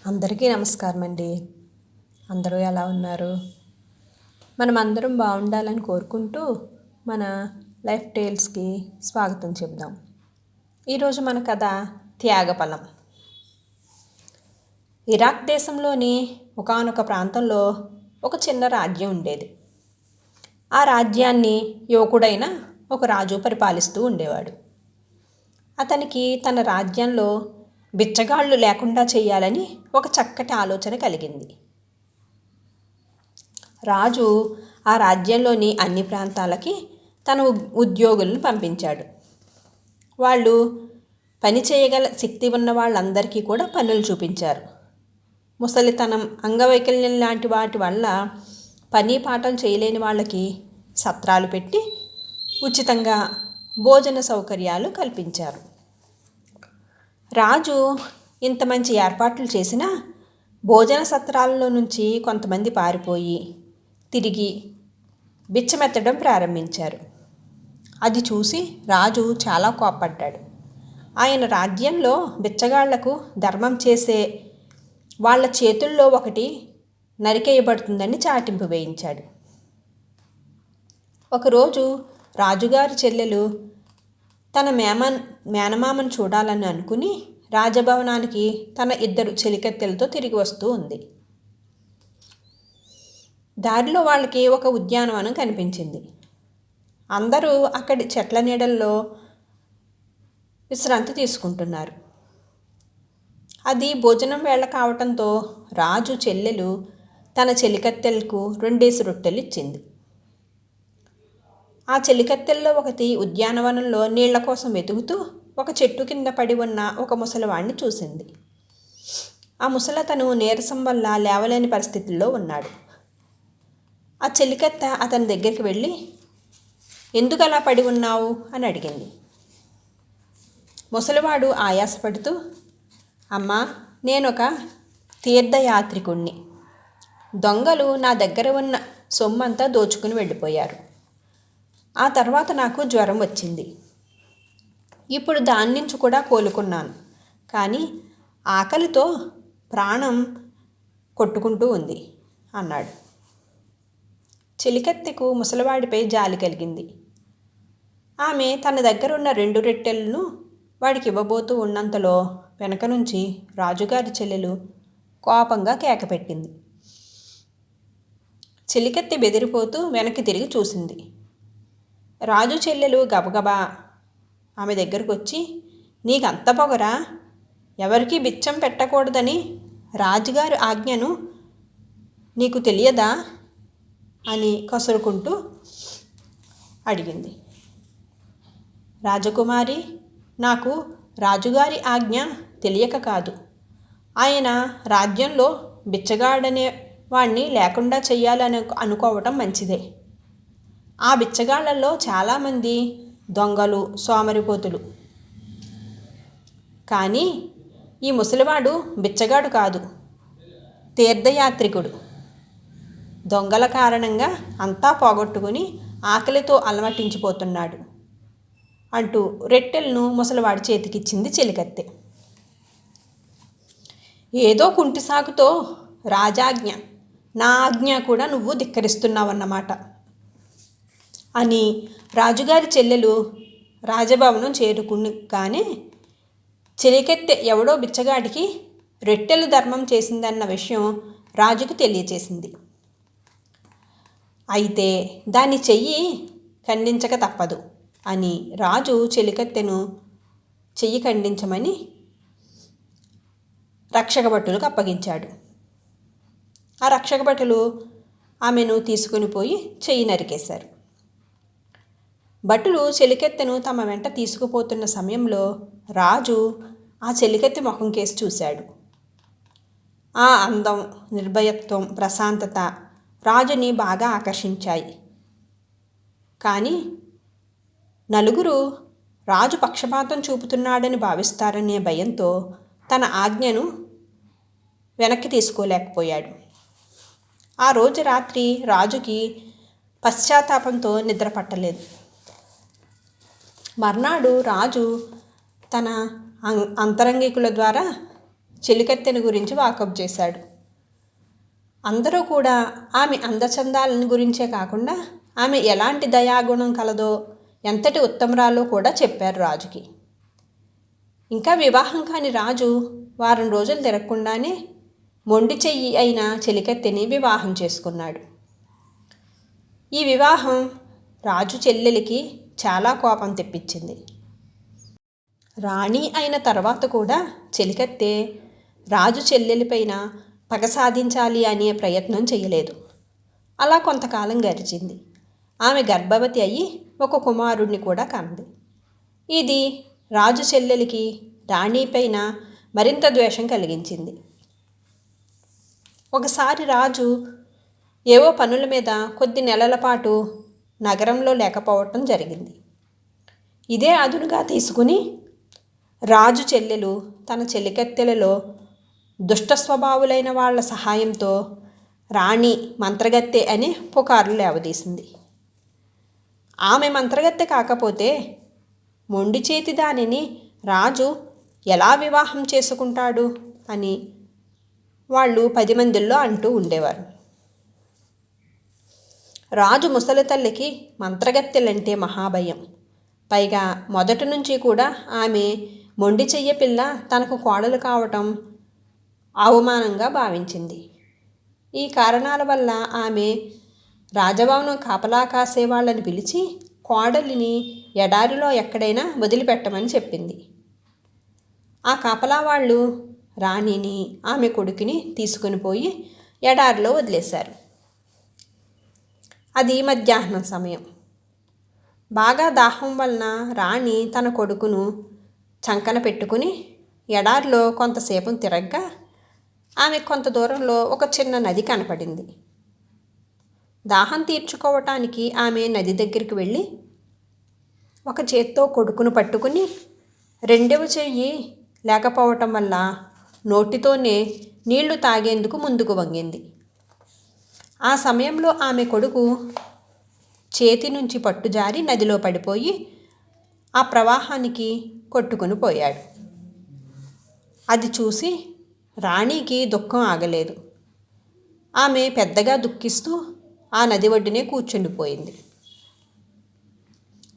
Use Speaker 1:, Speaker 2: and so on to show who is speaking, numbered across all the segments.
Speaker 1: అందరికీ నమస్కారం అండి. అందరూ ఎలా ఉన్నారు? మనం అందరం బాగుండాలని కోరుకుంటూ మన లైఫ్ టేల్స్కి స్వాగతం చెప్దాం. ఈరోజు మన కథ త్యాగఫలం. ఇరాక్ దేశంలోని ఒకానొక ప్రాంతంలో ఒక చిన్న రాజ్యం ఉండేది. ఆ రాజ్యాన్ని యువకుడైన ఒక రాజు పరిపాలిస్తూ ఉండేవాడు. అతనికి తన రాజ్యంలో బిచ్చగాళ్ళు లేకుండా చేయాలని ఒక చక్కటి ఆలోచన కలిగింది. రాజు ఆ రాజ్యంలోని అన్ని ప్రాంతాలకి తన ఉద్యోగులను పంపించాడు. వాళ్ళు పని చేయగల శక్తి ఉన్న వాళ్ళందరికీ కూడా పనులు చూపించారు. ముసలితనం, అంగవైకల్యం లాంటి వాటి వల్ల పని పాఠం చేయలేని వాళ్ళకి సత్రాలు పెట్టి ఉచితంగా భోజన సౌకర్యాలు కల్పించారు. రాజు ఇంత మంచి ఏర్పాట్లు చేసినా భోజన సత్రాలలో నుంచి కొంతమంది పారిపోయి తిరిగి బిచ్చమెత్తడం ప్రారంభించారు. అది చూసి రాజు చాలా కోప్పడ్డాడు. ఆయన రాజ్యంలో బిచ్చగాళ్లకు ధర్మం చేసే వాళ్ళ చేతుల్లో ఒకటి నరికేయబడుతుందని చాటింపు వేయించాడు. ఒకరోజు రాజుగారి చెల్లెలు తన మేనమామను చూడాలని అనుకుని రాజభవనానికి తన 2 చెలికత్తెలతో తిరిగి వస్తూ ఉంది. దారిలో వాళ్ళకి ఒక ఉద్యానవనం కనిపించింది. అందరూ అక్కడి చెట్ల నీడల్లో విశ్రాంతి తీసుకుంటున్నారు. అది భోజనం వేళ కావటంతో రాజు చెల్లెలు తన చెలికత్తెలకు 2 రొట్టెలు ఇచ్చింది. ఆ చెలికత్తెల్లో ఒకటి ఉద్యానవనంలో నీళ్ల కోసం వెతుకుతూ ఒక చెట్టు కింద పడి ఉన్న ఒక ముసలివాడిని చూసింది. ఆ ముసలతను నీరసం వల్ల లేవలేని పరిస్థితుల్లో ఉన్నాడు. ఆ చెలికత్త అతని దగ్గరికి వెళ్ళి, "ఎందుకు అలా పడి ఉన్నావు?" అని అడిగింది. ముసలివాడు ఆయాసపడుతూ, "అమ్మా, నేనొక తీర్థయాత్రికుణ్ణి. దొంగలు నా దగ్గర ఉన్న సొమ్మంతా దోచుకుని వెళ్ళిపోయారు. ఆ తర్వాత నాకు జ్వరం వచ్చింది. ఇప్పుడు దాని నుంచి కూడా కోలుకున్నాను. కానీ ఆకలితో ప్రాణం కొట్టుకుంటూ ఉంది" అన్నాడు. చెలికత్తెకు ముసలివాడిపై జాలి కలిగింది. ఆమె తన దగ్గర ఉన్న 2 రొట్టెలను వాడికి ఇవ్వబోతూ ఉన్నంతలో వెనక నుంచి రాజుగారి చెల్లెలు కోపంగా కేకపెట్టింది. చెలికత్తె బెదిరిపోతూ వెనక్కి తిరిగి చూసింది. రాజు చెల్లెలు గబగబా ఆమె దగ్గరకు వచ్చి, "నీకంత పొగరా? ఎవరికీ బిచ్చం పెట్టకూడదని రాజుగారి ఆజ్ఞను నీకు తెలియదా?" అని కసురుకుంటూ అడిగింది. "రాజకుమారి, నాకు రాజుగారి ఆజ్ఞ తెలియక కాదు. ఆయన రాజ్యంలో బిచ్చగాడనే వాణ్ణి లేకుండా చెయ్యాలని అనుకోవటం మంచిదే. ఆ బిచ్చగాళ్లలో చాలామంది దొంగలు, సోమరిపోతులు. కానీ ఈ ముసలివాడు బిచ్చగాడు కాదు, తీర్థయాత్రికుడు. దొంగల కారణంగా అంతా పోగొట్టుకుని ఆకలితో అలమటించిపోతున్నాడు" అంటూ రొట్టెలను ముసలివాడి చేతికిచ్చింది చెలికత్తె. "ఏదో కుంటి సాకుతో రాజాజ్ఞ, నా ఆజ్ఞ కూడా నువ్వు ధిక్కరిస్తున్నావన్నమాట" అని రాజుగారి చెల్లెలు రాజభవనం చేరుకునిగానే చెలికత్తె ఎవడో బిచ్చగాడికి రొట్టెలు ధర్మం చేసిందన్న విషయం రాజుకు తెలియచేసింది. అయితే దాని చెయ్యి ఖండించక తప్పదు అని రాజు చెలికత్తెను చెయ్యి ఖండించమని రక్షకభటులకు అప్పగించాడు. ఆ రక్షకభటులు ఆమెను తీసుకుని పోయి చెయ్యి నరికేశారు. భటులు చెలికత్తెను తమ వెంట తీసుకుపోతున్న సమయంలో రాజు ఆ చెలికత్తె ముఖం కేసి చూశాడు. ఆ అందం, నిర్భయత్వం, ప్రశాంతత రాజుని బాగా ఆకర్షించాయి. కానీ నలుగురు రాజు పక్షపాతం చూపుతున్నాడని భావిస్తారనే భయంతో తన ఆజ్ఞను వెనక్కి తీసుకోలేకపోయాడు. ఆ రోజు రాత్రి రాజుకి పశ్చాత్తాపంతో నిద్ర పట్టలేదు. మర్నాడు రాజు తన అంతరంగికుల ద్వారా చెలికత్తెని గురించి వాకప్ చేశాడు. అందరూ కూడా ఆమె అందచందాలని గురించే కాకుండా ఆమె ఎలాంటి దయాగుణం కలదో, ఎంతటి ఉత్తమరాలో కూడా చెప్పారు రాజుకి. ఇంకా వివాహం కాని రాజు వారం రోజులు తిరగకుండానే మొండి చెయ్యి అయిన చెలికత్తెని వివాహం చేసుకున్నాడు. ఈ వివాహం రాజు చెల్లెలికి చాలా కోపం తెప్పించింది. రాణి అయిన తర్వాత కూడా చెలికత్తె రాజు చెల్లెలిపైన పగ సాధించాలి అనే ప్రయత్నం చేయలేదు. అలా కొంతకాలం గడిచింది. ఆమె గర్భవతి అయ్యి ఒక కుమారుడిని కూడా కన్నది. ఇది రాజు చెల్లెలికి రాణిపైన మరింత ద్వేషం కలిగించింది. ఒకసారి రాజు ఏవో పనుల మీద కొద్ది నెలల పాటు నగరంలో లేకపోవటం జరిగింది. ఇదే అదునుగా తీసుకుని రాజు చెల్లెలు తన చెలికత్తెలలో దుష్ట స్వభావులైన వాళ్ళ సహాయంతో రాణి మంత్రగత్తె అని పుకార్లు లేవదీసింది. ఆమె మంత్రగత్తె కాకపోతే మొండి చేతి దానిని రాజు ఎలా వివాహం చేసుకుంటాడు అని వాళ్ళు 10 మందిల్లో అంటూ ఉండేవారు. రాజు ముసలి తల్లికి మంత్రగత్తెలంటే మహాభయం. పైగా మొదటి నుంచి కూడా ఆమె మొండి చెయ్య పిల్ల తనకు కోడలు కావటం అవమానంగా భావించింది. ఈ కారణాల వల్ల ఆమె రాజభవనం కాపలా కాసే వాళ్ళని పిలిచి కోడలిని ఎడారిలో ఎక్కడైనా వదిలిపెట్టమని చెప్పింది. ఆ కాపలా వాళ్ళు రాణిని ఆమె కొడుకుని తీసుకుని పోయి ఎడారిలో వదిలేశారు. అది మధ్యాహ్నం సమయం. బాగా దాహం వలన రాణి తన కొడుకును చంకన పెట్టుకుని ఎడారిలో కొంతసేపు తిరగ్గా ఆమె కొంత దూరంలో ఒక చిన్న నది కనపడింది. దాహం తీర్చుకోవటానికి ఆమె నది దగ్గరికి వెళ్ళి ఒక చేత్తో కొడుకును పట్టుకుని రెండవ చెయ్యి లేకపోవటం వల్ల నోటితోనే నీళ్లు తాగేందుకు ముందుకు వంగింది. ఆ సమయంలో ఆమె కొడుకు చేతి నుంచి పట్టుజారి నదిలో పడిపోయి ఆ ప్రవాహానికి కొట్టుకుని పోయాడు. అది చూసి రాణికి దుఃఖం ఆగలేదు. ఆమె పెద్దగా దుఃఖిస్తూ ఆ నది ఒడ్డునే కూర్చుండిపోయింది.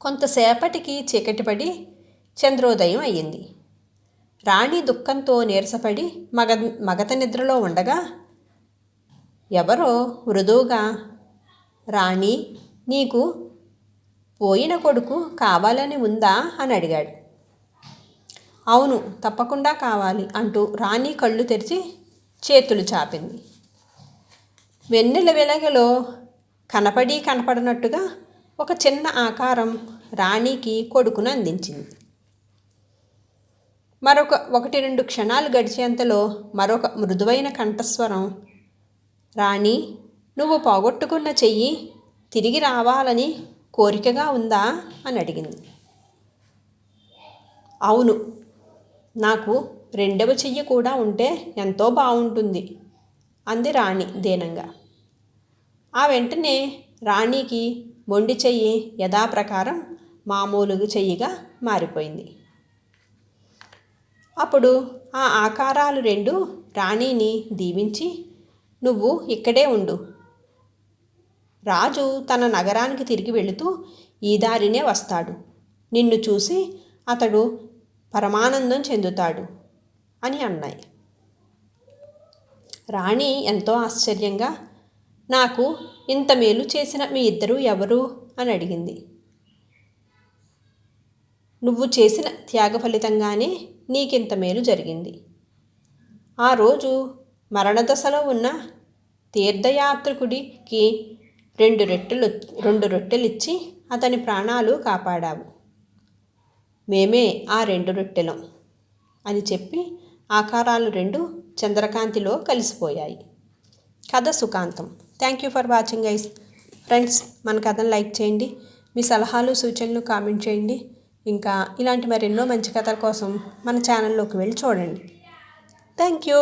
Speaker 1: కొంతసేపటికి చీకటి పడి చంద్రోదయం అయ్యింది. రాణి దుఃఖంతో నీరసపడి మగత నిద్రలో ఉండగా ఎవరో మృదువుగా, రాణి, నీకు పోయిన కొడుకు కావాలని ఉందా అని అడిగాడు. అవును, తప్పకుండా కావాలి అంటూ రాణి కళ్ళు తెరిచి చేతులు చాపింది. వెన్నెల వెలగలో కనపడనట్టుగా ఒక చిన్న ఆకారం రాణికి కొడుకును అందించింది. 1-2 క్షణాలు గడిచేంతలో మరొక మృదువైన కంఠస్వరం, రాణి, నువ్వు పోగొట్టుకున్న చెయ్యి తిరిగి రావాలని కోరికగా ఉందా అని అడిగింది. అవును, నాకు రెండవ చెయ్యి కూడా ఉంటే ఎంతో బాగుంటుంది అంది రాణి దీనంగా. ఆ వెంటనే రాణికి మొండి చెయ్యి యథాప్రకారం మామూలు చెయ్యిగా మారిపోయింది. అప్పుడు ఆ ఆకారాలు 2 రాణిని దీవించి, నువ్వు ఇక్కడే ఉండు. రాజు తన నగరానికి తిరిగి వెళుతూ ఈ దారినే వస్తాడు. నిన్ను చూసి అతడు పరమానందం చెందుతాడు అని అన్నాయి. రాణి ఎంతో ఆశ్చర్యంగా, నాకు ఇంత మేలు చేసిన మీ ఇద్దరు ఎవరు అని అడిగింది. నువ్వు చేసిన త్యాగ ఫలితంగానే నీకింత మేలు జరిగింది. ఆ రోజు మరణదశలో ఉన్న తీర్థయాత్రికుడికి 2 రొట్టెలిచ్చి అతని ప్రాణాలు కాపాడావు. మేమే ఆ 2 రొట్టెలం అని చెప్పి ఆకారాలు 2 చంద్రకాంతిలో కలిసిపోయాయి. కథ సుఖాంతం. Thank you for watching guys. Friends, మన కథను లైక్ చేయండి. మీ సలహాలు సూచనలు కామెంట్ చేయండి. ఇంకా ఇలాంటి మరెన్నో మంచి కథల కోసం మన ఛానల్లోకి వెళ్ళి చూడండి. Thank you.